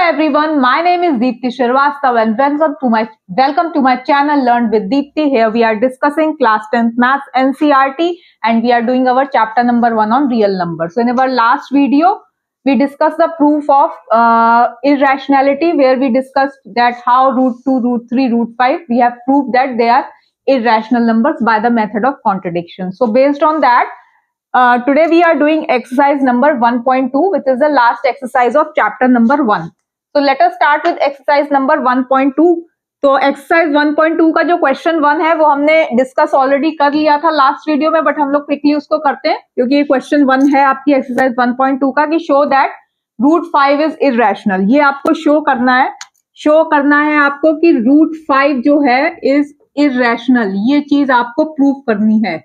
everyone, my name is Deepti Shrivastava and welcome to my channel Learn with Deepti. Here we are discussing class 10th maths NCERT and we are doing our chapter number 1 on real numbers. So in our last video we discussed the proof of irrationality, where we discussed that how root 2, root 3, root 5 we have proved that they are irrational numbers by the method of contradiction. So based on that, today we are doing exercise number 1.2, which is the last exercise of chapter number 1. So let us start with exercise number 1.2. तो exercise 1.2 का जो question 1 है वो हमने discuss already कर लिया था last video में, बट हम लोग क्विकली उसको करते हैं क्योंकि ये क्वेश्चन 1 है आपकी एक्सरसाइज 1.2 का कि show that root 5 is irrational. ये आपको शो करना है आपको कि रूट 5 जो है इज इररेशनल. ये चीज आपको प्रूव करनी है.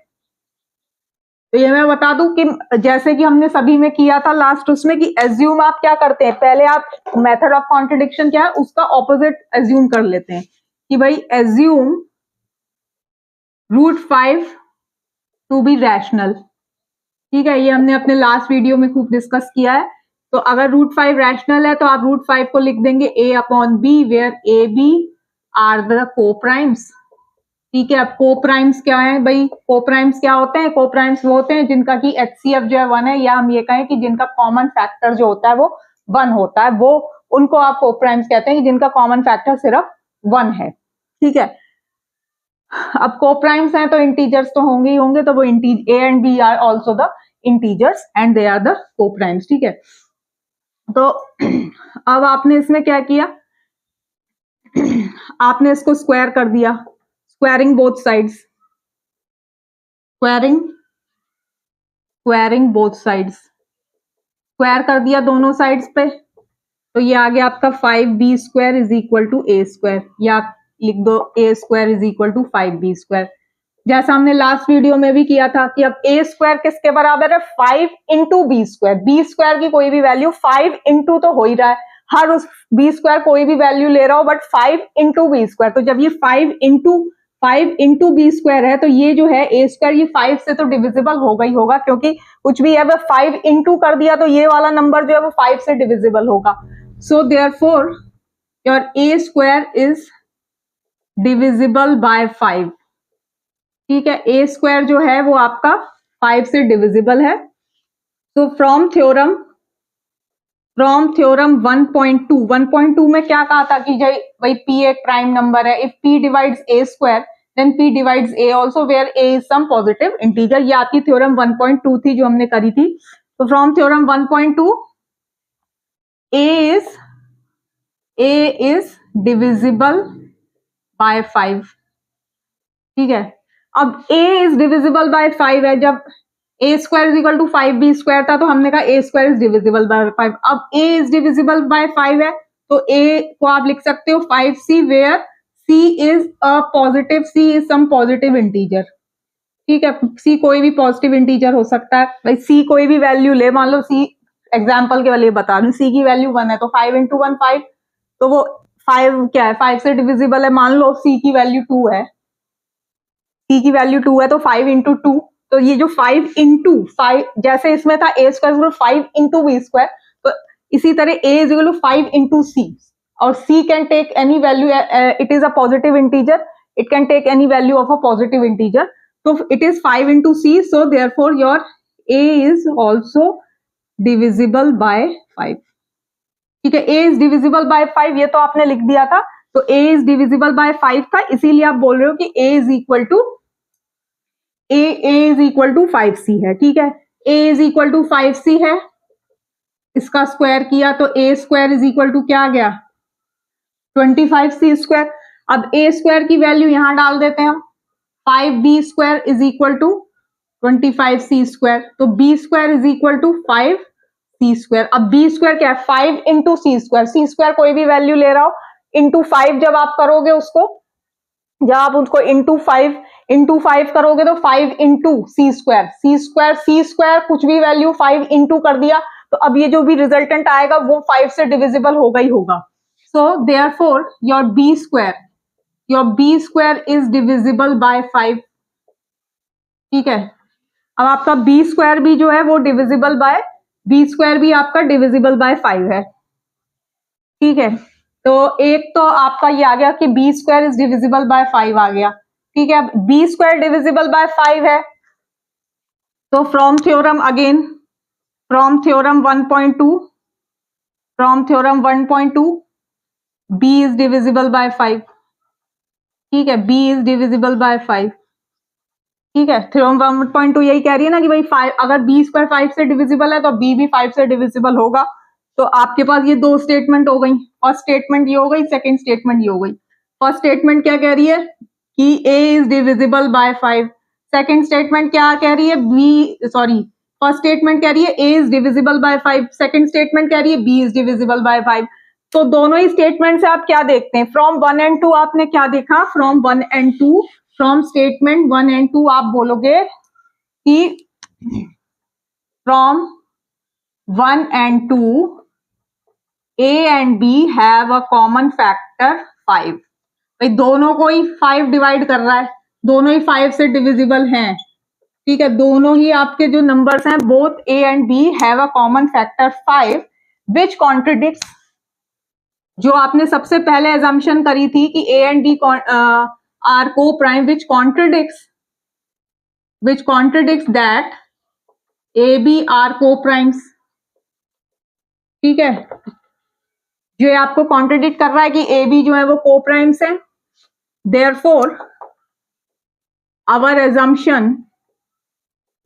तो ये मैं बता दूं कि जैसे कि हमने सभी में किया था लास्ट उसमें कि एज्यूम आप क्या करते हैं, पहले आप मेथड ऑफ कॉन्ट्रडिक्शन क्या है उसका ऑपोजिट एज्यूम कर लेते हैं कि भाई assume root 5 to be rational. ठीक है, ये हमने अपने लास्ट वीडियो में खूब डिस्कस किया है. तो अगर रूट 5 रैशनल है तो आप रूट 5 को लिख देंगे a upon B, where A B are the coprimes. ठीक है, अब को प्राइम्स क्या है भाई? को प्राइम्स क्या होते हैं? को प्राइम्स वो होते हैं जिनका कि HCF जो है 1 है, या हम ये कहें कि जिनका कॉमन फैक्टर जो होता है वो 1 होता है, वो उनको आप को प्राइम्स कहते हैं कि जिनका कॉमन फैक्टर सिर्फ 1 है. ठीक है, अब को प्राइम्स हैं तो इंटीजर्स तो होंगे ही होंगे, तो वो A and B are also the integers and they are the coprimes. ठीक है, तो अब आपने इसमें क्या किया, आपने इसको स्क्वायर कर दिया. Squaring both sides, squaring both sides, square कर दिया दोनों साइड्स पे. तो ये आ गया आपका 5b square is equal to a square, या लिख दो a square is equal to 5b square. जैसा हमने लास्ट वीडियो में भी किया था कि अब a स्क्वायर किसके बराबर है? 5 into B square. B square की कोई भी वैल्यू 5 इंटू तो हो ही रहा है, हर उस बी स्क्वायर कोई भी वैल्यू ले रहा हो, बट 5 इंटू बी स्क्वायर. तो जब ये 5 इंटू बी स्क्वायर है तो ये जो है ए स्क्वायर ये 5 से तो डिविजिबल होगा ही होगा, क्योंकि कुछ भी है 5 इंटू कर दिया तो ये वाला नंबर जो है वो 5 से डिविजिबल होगा. So therefore your A square is divisible by 5. ठीक है, ए स्क्वायर जो है वो आपका 5 से डिविजिबल है. तो फ्रॉम थ्योरम 1.2 में क्या कहा था कि भाई p एक प्राइम नंबर है. If p divides a square then p divides a also where a is some positive integer. ये आपकी थ्योरम 1.2 थी जो हमने करी थी. तो from theorem 1.2 a is divisible by 5. ठीक है, अब a इज डिविजिबल बाय 5 है. जब a square is equal to 5b square था तो हमने कहा a square is divisible by 5. अब a इज डिविजिबल बाय 5 है तो a को आप लिख सकते हो 5c, where c is a positive, c is some positive integer. ठीक है, c कोई भी पॉजिटिव इंटीजर हो सकता है. भाई c कोई भी वैल्यू ले, मान लो c एग्जाम्पल के लिए बता रही हूँ, c की वैल्यू 1 है तो 5 इंटू 1 5, तो वो 5 क्या है? 5 से डिविजिबल है. मान लो c की वैल्यू 2 है, c की वैल्यू 2 है तो 5 इंटू 2, तो ये जो 5 इंटू 5 जैसे इसमें था a square 5 into B square, तो इसी तरह a is equal to 5 into c, और c can take any value. It is a positive integer, it can take any value of a positive integer. तो it is 5 into c, so therefore your a is also divisible by 5. ठीक है, a is divisible by 5 ये तो आपने लिख दिया था. तो a इज डिविजिबल बाय 5 था, इसीलिए आप बोल रहे हो कि a is equal to 5c है. ठीक है, a is equal to 5c है, इसका स्क्वायर किया तो a square is equal to क्या आ गया? 25c square. अब a स्क्वायर की वैल्यू यहां डाल देते हैं हम. 5b square is equal to 25c square, तो b square is equal to 5c square. अब b स्क्वायर क्या है? 5 into c square. C square कोई भी वैल्यू ले रहा हो, इंटू 5 जब आप करोगे उसको, जब आप उसको इंटू 5 करोगे तो 5 इंटू सी स्क्वायर कुछ भी वैल्यू 5 इंटू कर दिया, तो अब ये जो भी रिजल्टेंट आएगा वो 5 से डिविजिबल होगा ही होगा. So therefore your b square is divisible by 5. ठीक है, अब आपका बी स्क्वायर भी जो है वो डिविजिबल बाय, बी स्क्वायर भी आपका डिविजिबल बाय 5 है. ठीक है, तो एक तो आपका ये आ गया कि b square is divisible by 5 आ गया। ठीक है, बी स्क्वायर डिविजिबल बाय 5 है, तो from theorem again, from theorem 1.2, from theorem 1.2 b is divisible by 5। ठीक है, बी इज डिविजिबल बाय 5। ठीक है, थ्योरम 1.2 यही कह रही है ना कि भाई 5, अगर बी स्क्वायर 5 से डिविजिबल है तो बी भी 5 से डिविजिबल होगा। तो आपके पास ये दो स्टेटमेंट हो गई, फर्स्ट स्टेटमेंट ये हो गई, सेकंड स्टेटमेंट ये हो गई। फर्स्ट स्टेटमेंट क्या कह रही है कि a is divisible by 5, second statement क्या कह रही है, फर्स्ट स्टेटमेंट कह रही है a is divisible by 5, second statement कह रही है बी इज डिविजिबल बाय 5। तो दोनों ही स्टेटमेंट से आप क्या देखते हैं, फ्रॉम 1 एंड 2 आपने क्या देखा, from 1 and 2, from statement 1 and 2 आप बोलोगे कि from 1 and 2 A and B have a common factor 5। भाई दोनों को ही 5 डिवाइड कर रहा है, दोनों ही 5 से डिविजिबल हैं। ठीक है, दोनों ही आपके जो नंबर्स हैं, both A and B have a common factor 5 which contradicts, जो आपने सबसे पहले एजम्पशन करी थी कि A and B are coprime, which contradicts that a B are coprimes. ठीक है, जो ये आपको कॉन्ट्रडिक्ट कर रहा है कि ए बी जो है वो को प्राइम्स है। Therefore our assumption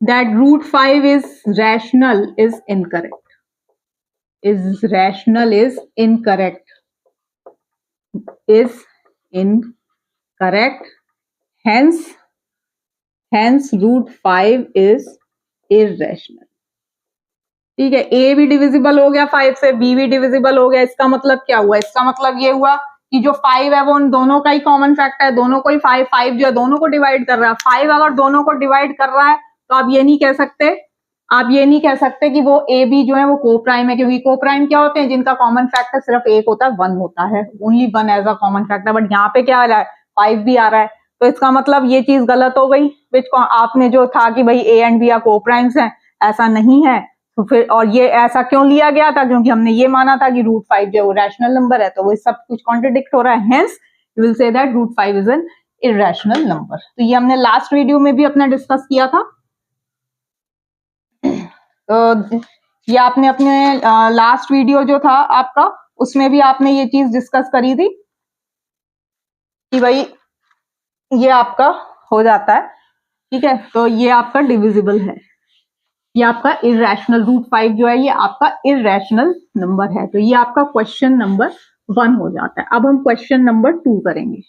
that root 5 is rational is incorrect, is incorrect, hence root 5 is irrational। ठीक है, ए भी डिविजिबल हो गया 5 से, बी भी डिविजिबल हो गया। इसका मतलब क्या हुआ, इसका मतलब ये हुआ कि जो 5 है वो उन दोनों का ही कॉमन फैक्टर है, दोनों को ही 5 जो है दोनों को डिवाइड कर रहा है। 5 अगर दोनों को डिवाइड कर रहा है तो आप ये नहीं कह सकते कि वो ए बी जो है वो को प्राइम है, क्योंकि को प्राइम क्या होते हैं, जिनका कॉमन फैक्टर सिर्फ एक होता है, 1 होता है, only 1 as a common factor. But यहाँ पे क्या आ रहा है, 5 भी आ रहा है, तो इसका मतलब ये चीज गलत हो गई। विच आपने जो था कि भाई ए एंड बी या को प्राइम्स हैं, ऐसा नहीं है। तो फिर, और ये ऐसा क्यों लिया गया था, क्योंकि हमने ये माना था कि रूट 5 जो है वो रैशनल नंबर है, तो वो सब कुछ कॉन्ट्रडिक्ट हो रहा है। Hence you will say that root 5 is an irrational number. तो ये हमने लास्ट वीडियो में भी अपना डिस्कस किया था। तो ये आपने अपने लास्ट वीडियो जो था आपका, उसमें भी आपने ये चीज डिस्कस करी थी कि भाई ये आपका हो जाता है। ठीक है, तो ये आपका डिविजिबल है, ये आपका इररेशनल, रूट 5 जो है ये आपका इररेशनल नंबर है। तो ये आपका क्वेश्चन नंबर 1 हो जाता है। अब हम क्वेश्चन नंबर 2 करेंगे,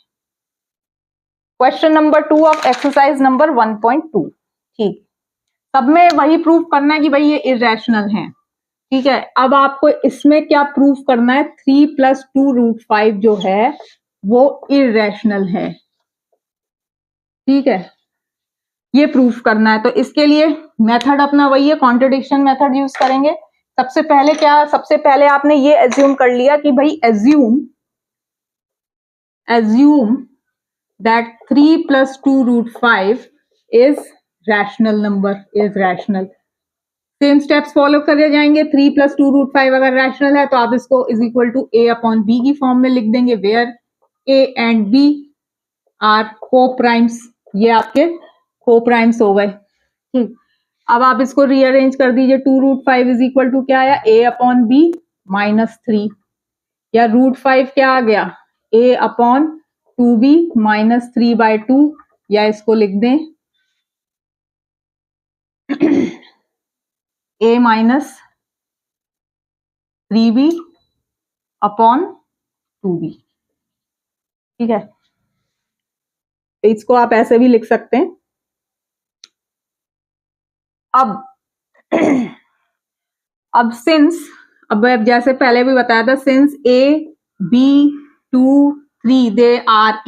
question number 2 of exercise number 1.2। ठीक, सब में वही प्रूफ करना है कि भाई ये इररेशनल है। ठीक है, अब आपको इसमें क्या प्रूफ करना है, 3 + 2 रूट 5 जो है वो इररेशनल है। ठीक है, ये प्रूफ करना है। तो इसके लिए मेथड अपना वही है, कॉन्ट्रडिक्शन मेथड यूज करेंगे। सबसे पहले आपने ये एज्यूम कर लिया कि भाई assume that 3 + 2 root 5 is rational number, is rational. Same steps follow करे जाएंगे। 3 + 2 रूट 5 अगर रैशनल है तो आप इसको इज इक्वल टू A/B की फॉर्म में लिख देंगे, where A and B are coprimes. ये आपके को प्राइम्स हो गए। ठीक, अब आप इसको रीअरेंज कर दीजिए। 2 रूट 5 इज इक्वल टू क्या आया, A/B -3, या रूट 5 क्या आ गया, A/2B -3/2, या इसको लिख दें A -3B/2B। ठीक है, तो इसको आप ऐसे भी लिख सकते हैं। अब अब जैसे पहले भी बताया था, since A, B, 2, 3 they are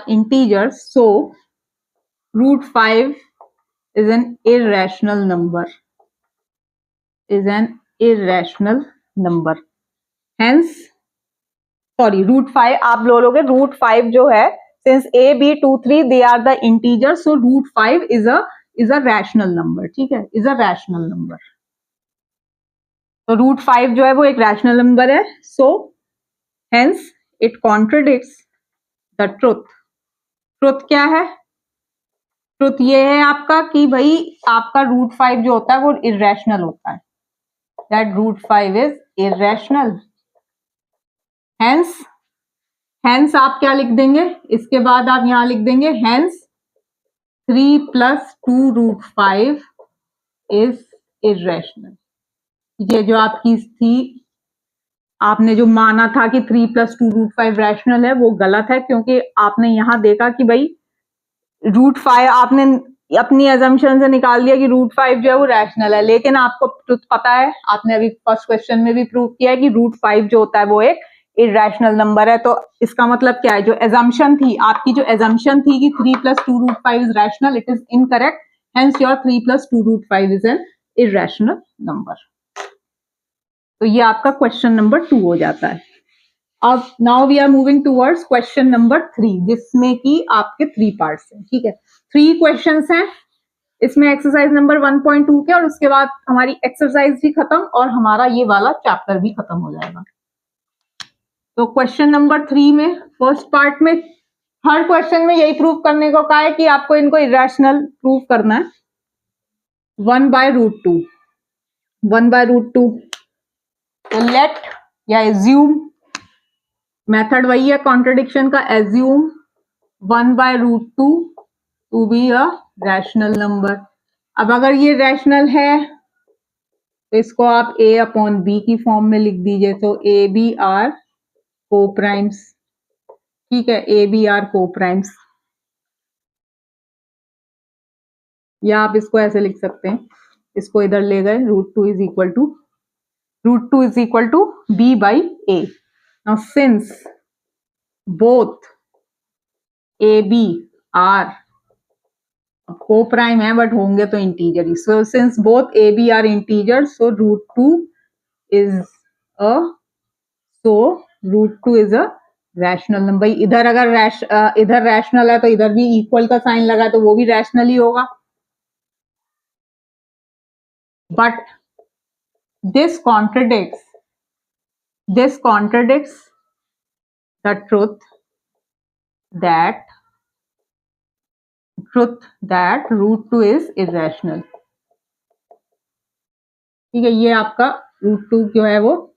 integers, so root 5 is an irrational number, hence root 5 आप बोलोगे, रूट 5 जो है, since A, B, 2, 3 they are the integer, so root 5 is a rational number. ठीक है, इज अ रैशनल नंबर। तो root 5 जो है वो एक रैशनल नंबर है, so hence it contradicts the truth. Truth क्या है? ट्रुथ ये है आपका कि भाई आपका रूट 5 जो होता है वो इरेशनल होता है, that root 5 is irrational. Hence आप क्या लिख देंगे, इसके बाद आप यहां लिख देंगे हेंस 3 + 2 रूट 5 इज इरेशनल। ये जो आपकी थी, आपने जो माना था कि 3 + 2 रूट 5 रैशनल है, वो गलत है, क्योंकि आपने यहां देखा कि भाई रूट 5 आपने अपनी एजम्पशन से निकाल दिया कि रूट 5 जो है वो रैशनल है, लेकिन आपको ट्रुथ पता है, आपने अभी फर्स्ट क्वेश्चन में भी प्रूव किया है कि रूट 5 जो होता है वो एक इरेशनल नंबर है। तो इसका मतलब क्या है, जो एजम्पशन थी आपकी, जो एजम्पशन थी कि 3 + 2 root 5 is rational, it is incorrect. Hence your 3 + 2 root 5 is an irrational number. तो ये आपका क्वेश्चन नंबर 2 हो जाता है। अब now we are moving towards question number 3, जिसमें कि आपके 3 पार्ट्स हैं। ठीक है, 3 क्वेश्चंस हैं इसमें, एक्सरसाइज नंबर 1.2 के, और उसके बाद हमारी एक्सरसाइज भी खत्म और हमारा ये वाला चैप्टर भी खत्म हो जाएगा। तो क्वेश्चन नंबर 3 में फर्स्ट पार्ट में हर क्वेश्चन में यही प्रूव करने को कहा है कि आपको इनको इरेशनल प्रूव करना है। 1/√2 1/√2, तो लेट या एज्यूम, मेथड वही है कॉन्ट्रडिक्शन का, assume 1/√2 to be a rational number. अब अगर ये रैशनल है तो इसको आप a/b की फॉर्म में लिख दीजिए। तो A B are coprimes, ठीक है, ए बी आर को प्राइम्स, या आप इसको ऐसे लिख सकते हैं, इसको इधर ले गए, √2 is equal to b/a। Now since both a B are coprime है बट होंगे तो इंटीजर ही, so since both a B are integer, so √2 is a rational number. इधर अगर इधर रैशनल है तो इधर भी इक्वल का साइन लगा तो वो भी रैशनल ही होगा। But this contradicts the truth that √2 is irrational. ठीक है, ये आपका √2 जो है वो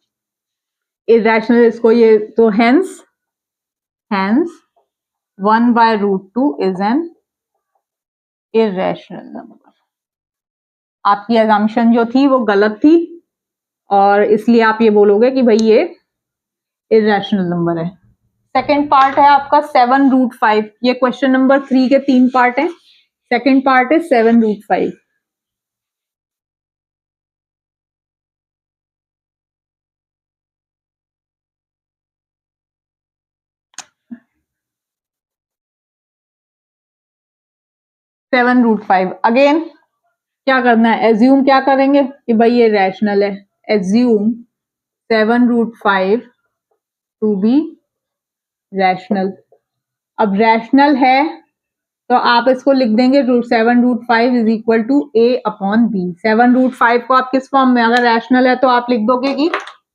इरेशनल, इसको ये, तो hence 1/√2 is an irrational number. आपकी अजम्पशन जो थी वो गलत थी, और इसलिए आप ये बोलोगे कि भाई ये इरेशनल नंबर है। सेकंड पार्ट है आपका 7√5। ये क्वेश्चन नंबर 3 के 3 पार्ट हैं। सेकंड पार्ट है 7√5। अगेन क्या करना है, एज्यूम क्या करेंगे कि भाई ये रैशनल है। Assume 7√5 to be rational. अब रैशनल है तो आप इसको लिख देंगे 7√5 इज इक्वल टू a/b। 7√5 को आप किस फॉर्म में, अगर रैशनल है तो आप लिख दोगे कि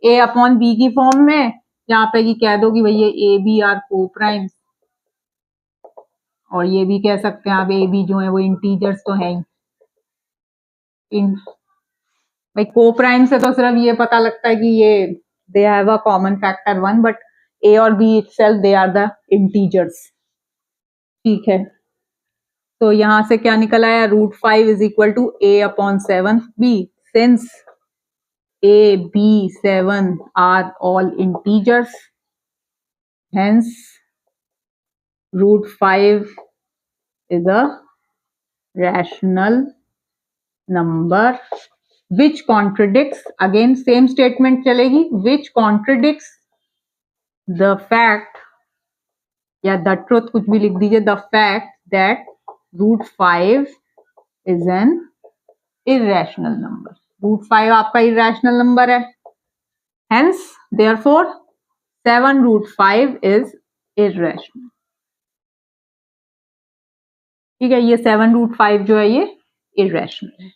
a/b की फॉर्म में, यहाँ पे कि कह दो कि भाई ये ए बी आर को प्राइम, और ये भी कह सकते हैं आप ए बी जो है वो इंटीजर्स तो है ही। भाई को प्राइम से तो सिर्फ ये पता लगता है कि ये they have a common factor 1, but a और b itself they are the integers. ठीक है, तो यहां से क्या निकल आया, √5 is equal to a/7b। Since a, b, 7 are all integers, hence √5 is a rational number which contradicts, again same statement चलेगी, which contradicts the fact, या the truth कुछ भी लिख दीजिए, the fact that √5 is an irrational number। √5 आपका irrational number है, hence therefore 7√5 is irrational। ठीक है, ये 7√5 जो है ये इरेशनल है।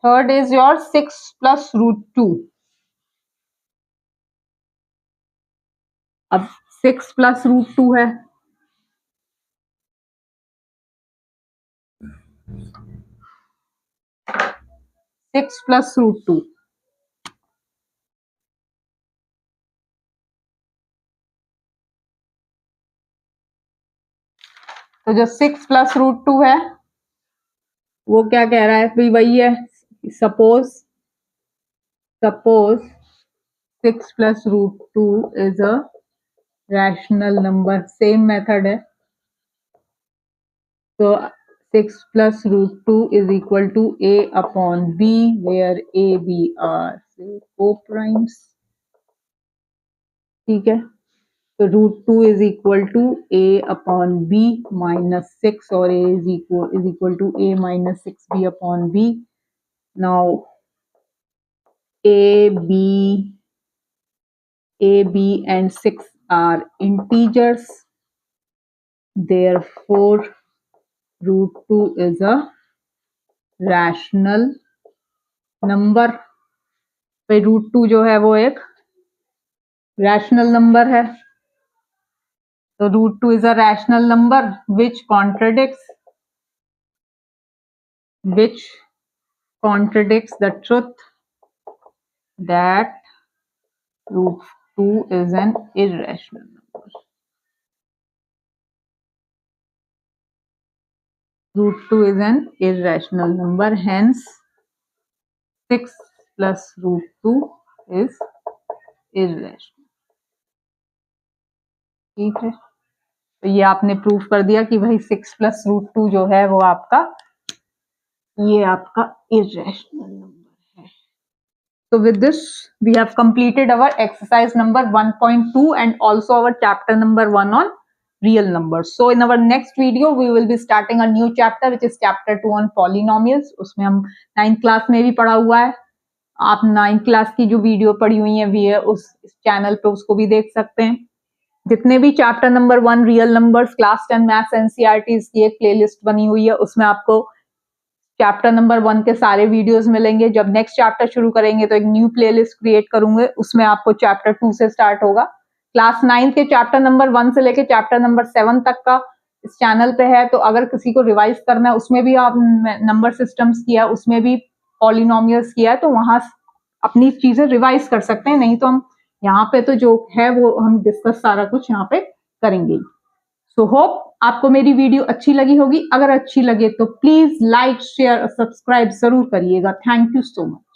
Third is your 6 + √2। अब 6 + √2 है, सिक्स प्लस √2, तो जो 6 + √2 है वो क्या कह रहा है भाई, वही है, suppose 6 + √2 is a rational number, same method है। तो 6 + √2 is equal to a/b, where a b are coprimes, ठीक है। तो √2 इज इक्वल टू a/b -6, और a is equal to a - 6b/b। Now a b and 6 are integers, therefore √2 is a rational number। भाई √2 जो है वो एक रैशनल नंबर है, तो √2 is a rational number which contradicts the truth that √2 is an irrational number। √2 is an irrational number, hence 6 + √2 is irrational। ठीक है, तो ये आपने प्रूफ कर दिया कि भाई 6 + √2 जो है वो आपका, ये आपका irrational number है। So with this we have completed our exercise number 1.2 and also our chapter number 1 on real numbers। So in our next video we will be starting a new chapter which is chapter 2 on polynomials। उसमें हम 9th class में भी पढ़ा हुआ है, आप 9th class की जो वीडियो पढ़ी हुई है भी है उस चैनल पे उसको भी देख सकते हैं। जितने भी chapter number 1 real numbers class 10 maths NCERTs की एक प्लेलिस्ट बनी हुई है, उसमें आपको चैप्टर नंबर 1 के सारे वीडियोस मिलेंगे। जब नेक्स्ट चैप्टर शुरू करेंगे तो एक न्यू प्लेलिस्ट क्रिएट करूंगे, उसमें आपको चैप्टर 2 से स्टार्ट होगा। क्लास 9 के चैप्टर नंबर 1 से लेके चैप्टर नंबर 7 तक का इस चैनल पे है, तो अगर किसी को रिवाइज करना है उसमें भी आप नंबर सिस्टम्स किया, उसमें भी पॉलिनोमियल्स किया है, तो वहां अपनी चीजें रिवाइज कर सकते हैं। नहीं तो हम यहाँ पे तो जो है वो हम डिस्कस सारा कुछ यहाँ पे करेंगे। सो होप आपको मेरी वीडियो अच्छी लगी होगी। अगर अच्छी लगे तो प्लीज लाइक शेयर और सब्सक्राइब जरूर करिएगा। Thank you so much.